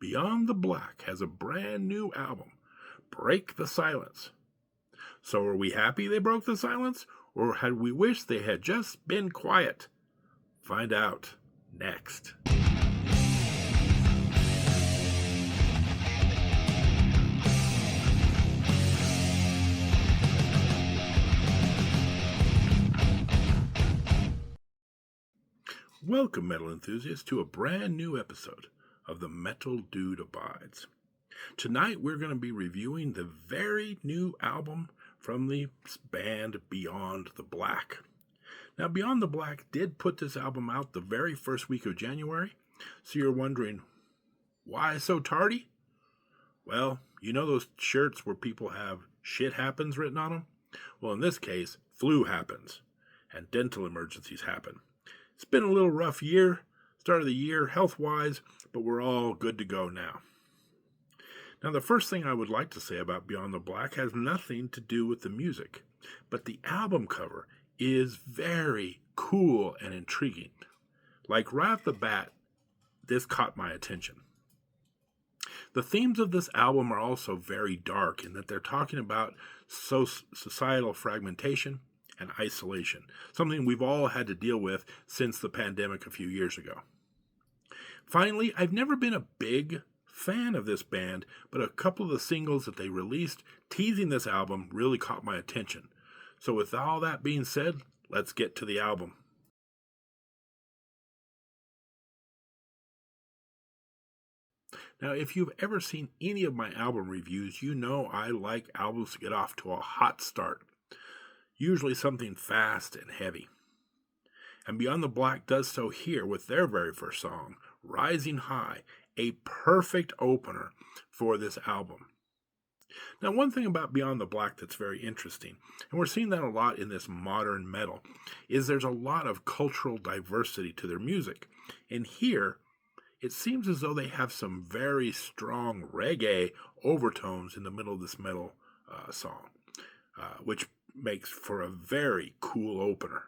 Beyond the Black has a brand new album, Break the Silence. So are we happy they broke the silence, or had we wished they had just been quiet? Find out next. Welcome, metal enthusiasts, to a brand new episode of The Metal Dude Abides. Tonight we're going to be reviewing the very new album from the band Beyond the Black. Now, Beyond the Black did put this album out the very first week of January, so you're wondering, why so tardy? Well, you know those shirts where people have shit happens written on them? Well, in this case, flu happens, and dental emergencies happen. It's been a little rough year, start of the year, health-wise, but we're all good to go now. Now, the first thing I would like to say about Beyond the Black has nothing to do with the music, but the album cover is very cool and intriguing. Like right off the bat, this caught my attention. The themes of this album are also very dark in that they're talking about societal fragmentation and isolation, something we've all had to deal with since the pandemic a few years ago. Finally, I've never been a big fan of this band, but a couple of the singles that they released teasing this album really caught my attention. So with all that being said, let's get to the album. Now, if you've ever seen any of my album reviews, you know I like albums to get off to a hot start. Usually something fast and heavy. And Beyond the Black does so here with their very first song, Rising High, a perfect opener for this album. Now, one thing about Beyond the Black that's very interesting, and we're seeing that a lot in this modern metal, is there's a lot of cultural diversity to their music. And here, it seems as though they have some very strong reggae overtones in the middle of this metal song, which makes for a very cool opener.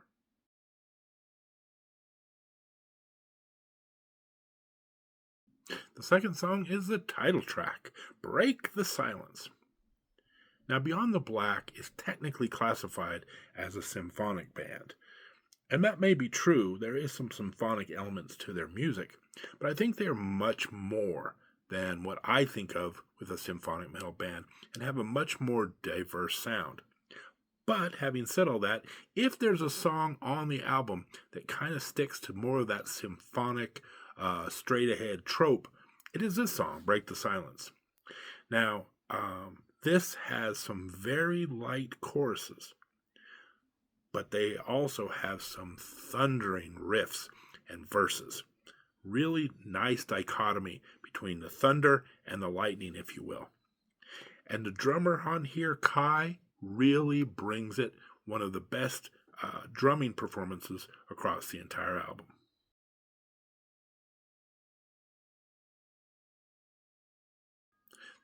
The second song is the title track, Break the Silence. Now, Beyond the Black is technically classified as a symphonic band. And that may be true, there is some symphonic elements to their music, but I think they're much more than what I think of with a symphonic metal band and have a much more diverse sound. But having said all that, if there's a song on the album that kind of sticks to more of that symphonic, straight-ahead trope, it is this song, Break the Silence. Now, this has some very light choruses, but they also have some thundering riffs and verses. Really nice dichotomy between the thunder and the lightning, if you will. And the drummer on here, Kai, really brings it, one of the best drumming performances across the entire album.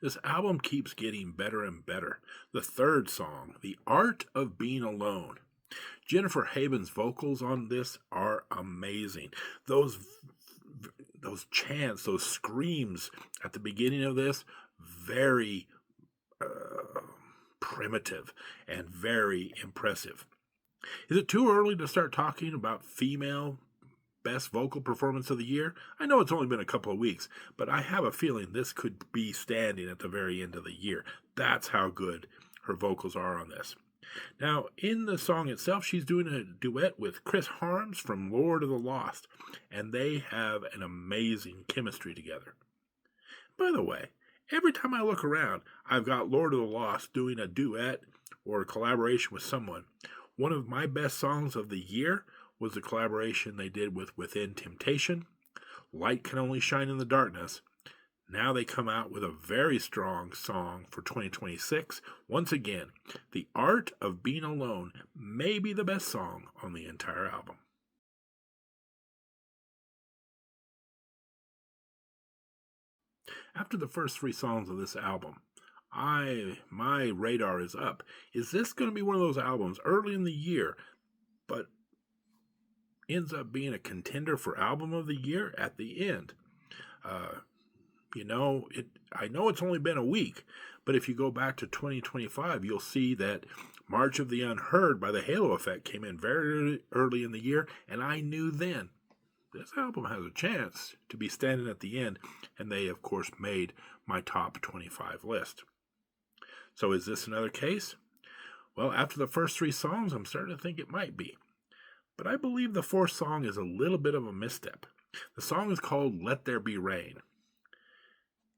This album keeps getting better and better. The third song, The Art of Being Alone. Jennifer Haben's vocals on this are amazing. Those chants, those screams at the beginning of this, very primitive and very impressive. Is it too early to start talking about female best vocal performance of the year? I know it's only been a couple of weeks, but I have a feeling this could be standing at the very end of the year. That's how good her vocals are on this. Now, in the song itself, she's doing a duet with Chris Harms from Lord of the Lost, and they have an amazing chemistry together. By the way, every time I look around, I've got Lord of the Lost doing a duet or a collaboration with someone. One of my best songs of the year was the collaboration they did with Within Temptation, Light Can Only Shine in the Darkness. Now they come out with a very strong song for 2026. Once again, The Art of Being Alone may be the best song on the entire album. After the first three songs of this album, my radar is up. Is this going to be one of those albums early in the year, but ends up being a contender for album of the year at the end? I know it's only been a week, but if you go back to 2025, you'll see that March of the Unheard by the Halo Effect came in very early in the year, and I knew then this album has a chance to be standing at the end, and they, of course, made my top 25 list. So is this another case? Well, after the first 3 songs, I'm starting to think it might be. But I believe the 4th song is a little bit of a misstep. The song is called Let There Be Rain.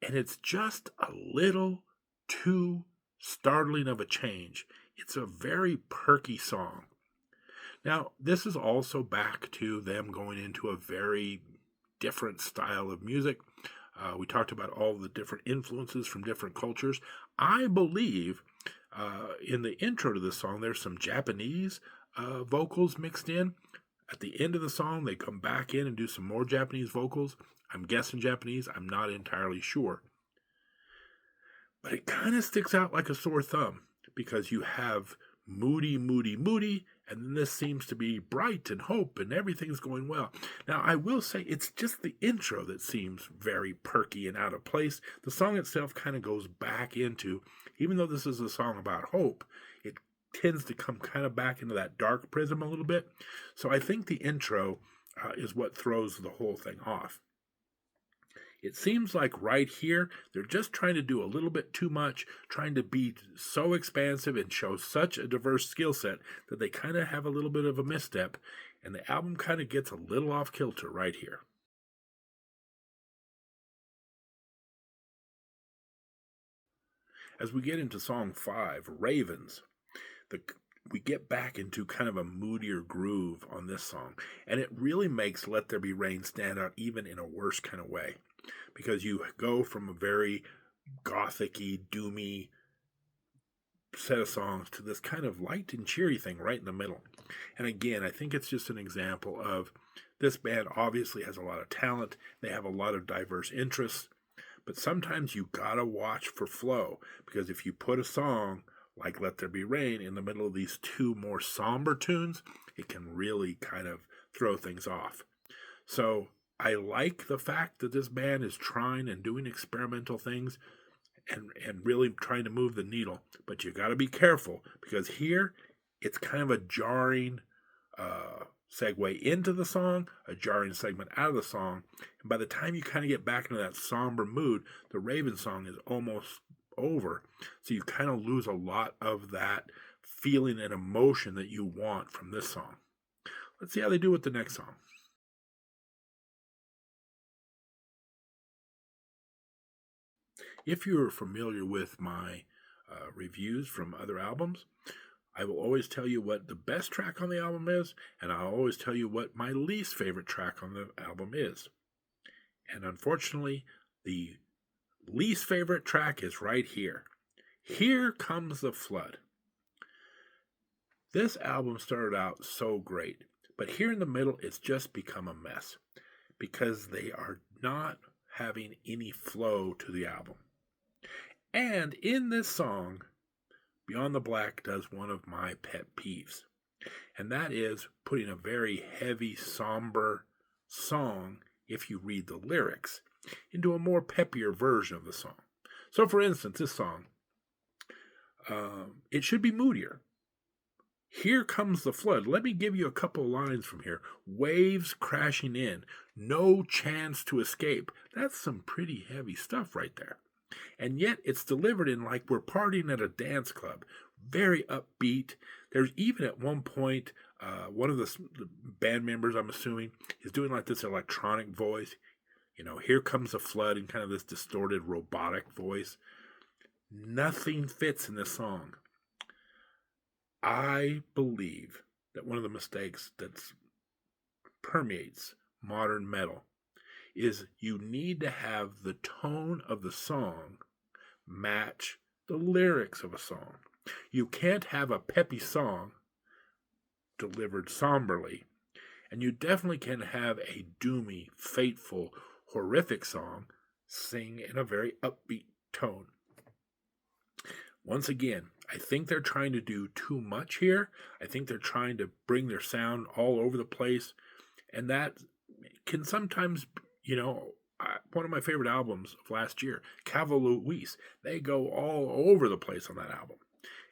And it's just a little too startling of a change. It's a very perky song. Now, this is also back to them going into a very different style of music. We talked about all the different influences from different cultures. I believe in the intro to this song, there's some Japanese vocals mixed in. At the end of the song, they come back in and do some more Japanese vocals. I'm guessing Japanese. I'm not entirely sure. But it kind of sticks out like a sore thumb because you have moody, moody, moody, and then this seems to be bright and hope and everything's going well. Now, I will say it's just the intro that seems very perky and out of place. The song itself kind of goes back into, even though this is a song about hope, it tends to come kind of back into that dark prism a little bit. So I think the intro is what throws the whole thing off. It seems like right here, they're just trying to do a little bit too much, trying to be so expansive and show such a diverse skill set that they kind of have a little bit of a misstep, and the album kind of gets a little off kilter right here. As we get into song 5, Ravens, we get back into kind of a moodier groove on this song, and it really makes Let There Be Rain stand out even in a worse kind of way, because you go from a very gothic-y, doomy set of songs to this kind of light and cheery thing right in the middle. And again, I think it's just an example of this band obviously has a lot of talent, they have a lot of diverse interests, but sometimes you gotta watch for flow, because if you put a song like Let There Be Rain in the middle of these 2 more somber tunes, it can really kind of throw things off. So I like the fact that this band is trying and doing experimental things and really trying to move the needle, but you got to be careful, because here it's kind of a jarring segue into the song, a jarring segment out of the song, and by the time you kind of get back into that somber mood, the Raven song is almost over, so you kind of lose a lot of that feeling and emotion that you want from this song. Let's see how they do with the next song. If you're familiar with my reviews from other albums, I will always tell you what the best track on the album is, and I'll always tell you what my least favorite track on the album is. And unfortunately, the least favorite track is right here. Here Comes the Flood. This album started out so great, but here in the middle, it's just become a mess because they are not having any flow to the album. And in this song, Beyond the Black does one of my pet peeves, and that is putting a very heavy, somber song, if you read the lyrics, into a more peppier version of the song. So, for instance, this song, it should be moodier. Here comes the flood. Let me give you a couple lines from here. Waves crashing in. No chance to escape. That's some pretty heavy stuff right there. And yet it's delivered in like we're partying at a dance club. Very upbeat. There's even at one point, one of the band members, I'm assuming, is doing like this electronic voice. You know, here comes the flood in kind of this distorted robotic voice. Nothing fits in this song. I believe that one of the mistakes that permeates modern metal is you need to have the tone of the song match the lyrics of a song. You can't have a peppy song delivered somberly, and you definitely can have a doomy, fateful, horrific song sing in a very upbeat tone. Once again, I think they're trying to do too much here. I think they're trying to bring their sound all over the place, and that can sometimes, one of my favorite albums of last year, Cavo Luis. They go all over the place on that album.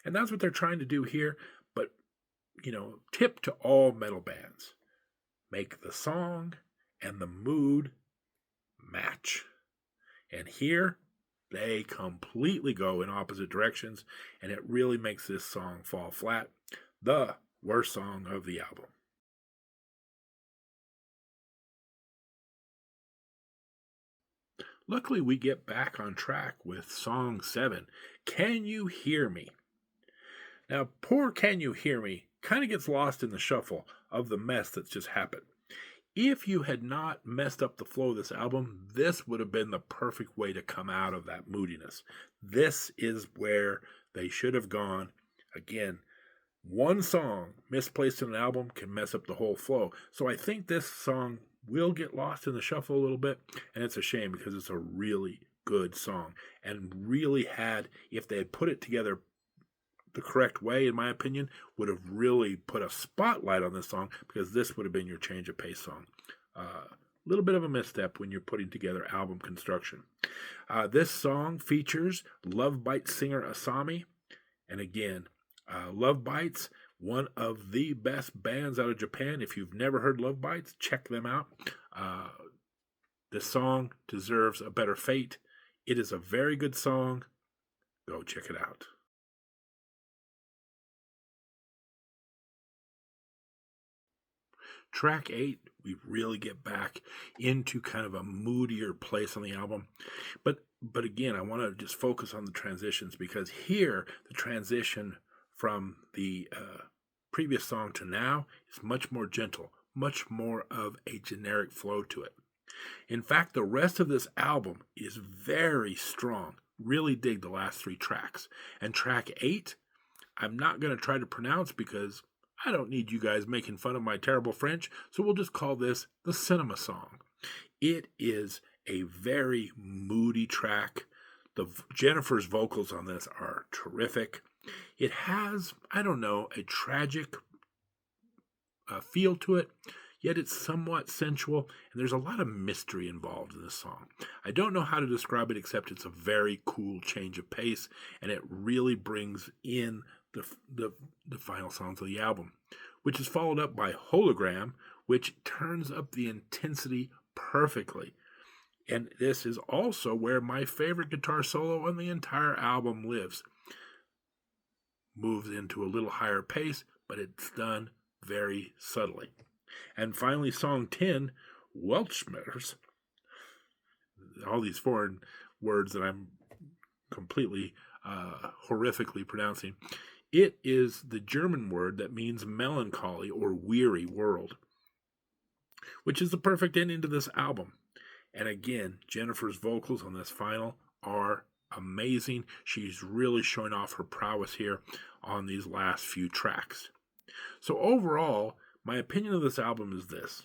And that's what they're trying to do here. But, tip to all metal bands. Make the song and the mood match. And here, they completely go in opposite directions, and it really makes this song fall flat. The worst song of the album. Luckily, we get back on track with song 7, Can You Hear Me? Now, poor Can You Hear Me kind of gets lost in the shuffle of the mess that's just happened. If you had not messed up the flow of this album, this would have been the perfect way to come out of that moodiness. This is where they should have gone. Again, one song misplaced in an album can mess up the whole flow. So I think this song will get lost in the shuffle a little bit, and it's a shame because it's a really good song and really had, if they had put it together the correct way, in my opinion, would have really put a spotlight on this song, because this would have been your change of pace song. A little bit of a misstep when you're putting together album construction. This song features Love Bites singer Asami, and again, Love Bites, one of the best bands out of Japan. If you've never heard Love Bites, check them out. This song deserves a better fate. It is a very good song. Go check it out. Track 8, we really get back into kind of a moodier place on the album. But again, I want to just focus on the transitions, because here, the transition from the previous song to now is much more gentle, much more of a generic flow to it. In fact, the rest of this album is very strong. Really dig the last 3 tracks. And track 8, I'm not going to try to pronounce because I don't need you guys making fun of my terrible French, so we'll just call this the Cinema Song. It is a very moody track. Jennifer's vocals on this are terrific. It has, a tragic feel to it, yet it's somewhat sensual, and there's a lot of mystery involved in this song. I don't know how to describe it, except it's a very cool change of pace, and it really brings in the final songs of the album, which is followed up by Hologram, which turns up the intensity perfectly. And this is also where my favorite guitar solo on the entire album lives. Moves into a little higher pace, but it's done very subtly. And finally, song 10, Weltschmerz. All these foreign words that I'm completely horrifically pronouncing. It is the German word that means melancholy or weary world, which is the perfect ending to this album. And again, Jennifer's vocals on this final are amazing. She's really showing off her prowess here on these last few tracks. So overall, my opinion of this album is this.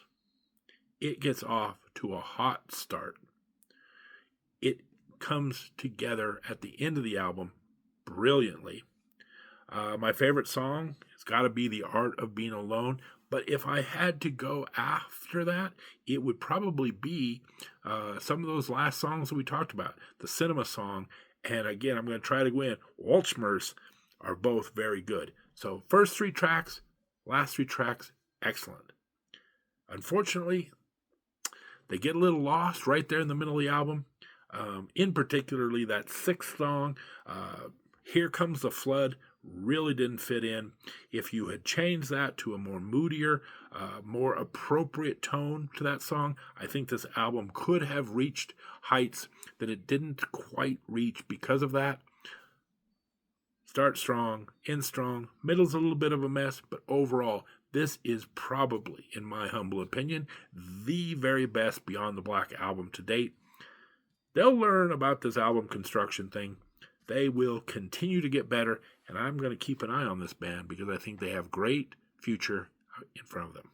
It gets off to a hot start. It comes together at the end of the album brilliantly. My favorite song has got to be The Art of Being Alone. But if I had to go after that, it would probably be some of those last songs that we talked about. The Cinema Song, and again, I'm going to try to go in. Weltschmerz are both very good. So first 3 tracks, last 3 tracks, excellent. Unfortunately, they get a little lost right there in the middle of the album. In particularly that 6th song, Here Comes the Flood, really didn't fit in. If you had changed that to a more moodier, more appropriate tone to that song, I think this album could have reached heights that it didn't quite reach because of that. Start strong, end strong, middle's a little bit of a mess, but overall, this is probably, in my humble opinion, the very best Beyond the Black album to date. They'll learn about this album construction thing. They will continue to get better, and I'm going to keep an eye on this band because I think they have great future in front of them.